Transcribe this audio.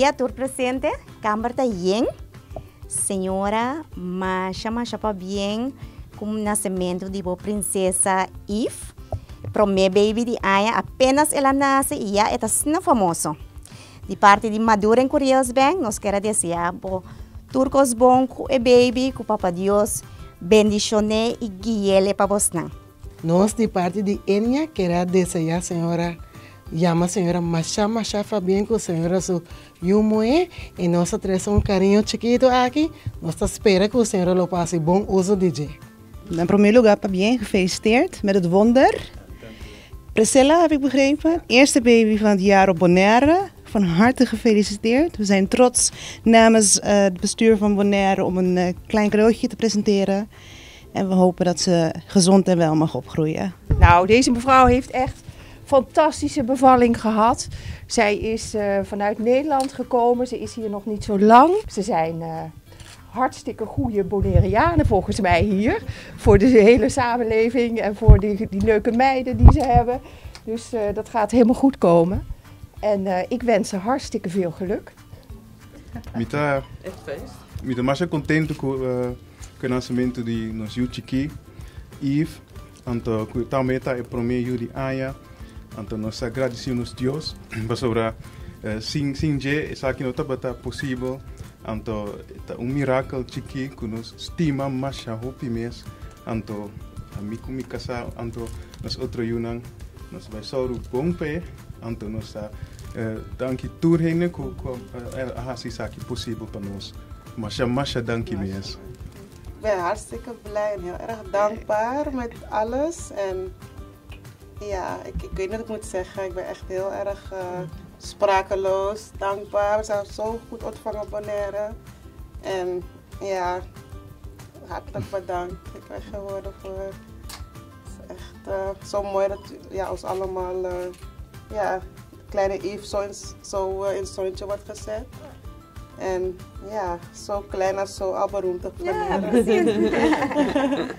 dia, tur presente, Câmara Yeng, senhora, Masha pa bien, com o nascimento de boa princesa Eve. Pro meu baby de Aya, apenas ela nasce e já está sendo famoso. De parte de Madura em Curios Bem, nós queremos desejar por turcos bom com o baby, com o Papa Deus, bendicione e guiele para você. Nós, de parte de Enya, queremos desejar a senhora, chama a senhora Masha Fabián, com a senhora su Yumoe, e nós trazemos um carinho chiquito aqui. Nós esperamos que a senhora lo passe bom uso de dia. In primeiro lugar, Fabián, gefeliciteerd met het wonder. Priscilla, heb ik begrepen, eerste baby van het jaar op Bonaire. Van harte gefeliciteerd. We zijn trots namens het bestuur van Bonaire om een klein cadeautje te presenteren. En we hopen dat ze gezond en wel mag opgroeien. Nou, deze mevrouw heeft echt fantastische bevalling gehad. Zij is vanuit Nederland gekomen. Ze is hier nog niet zo lang. Ze zijn hartstikke goede Bonaireanen volgens mij hier. Voor de hele samenleving en voor die leuke meiden die ze hebben. Dus dat gaat helemaal goed komen. En ik wens ze hartstikke veel geluk. Muito mais contente com o nascimento de nosso Yuchiki, Eve. Então, também está para mim Yuri Aya. Então, nós agradecemos a Deus sobre sim je isso aqui não está possível. Então, é milagre Chiki que nos estima mais a hope mes. Então, amigo me casa. Então, nós outro Yunang nós vai só o bom pé. Então, nós dank je toerheen is het possible van ons. Masha, dank je mees. Ik ben hartstikke blij en heel erg dankbaar met alles. En ja, ik weet niet wat ik moet zeggen. Ik ben echt heel erg sprakeloos, dankbaar. We zijn zo goed ontvangen op Bonaire. En ja, hartelijk bedankt. Ik ben geen woorden voor. Het is echt zo mooi dat ons allemaal kleine Eve zo in het zonnetje wordt gezet. En ja, zo klein als zo al beroemd op Bonaire. Ja, precies.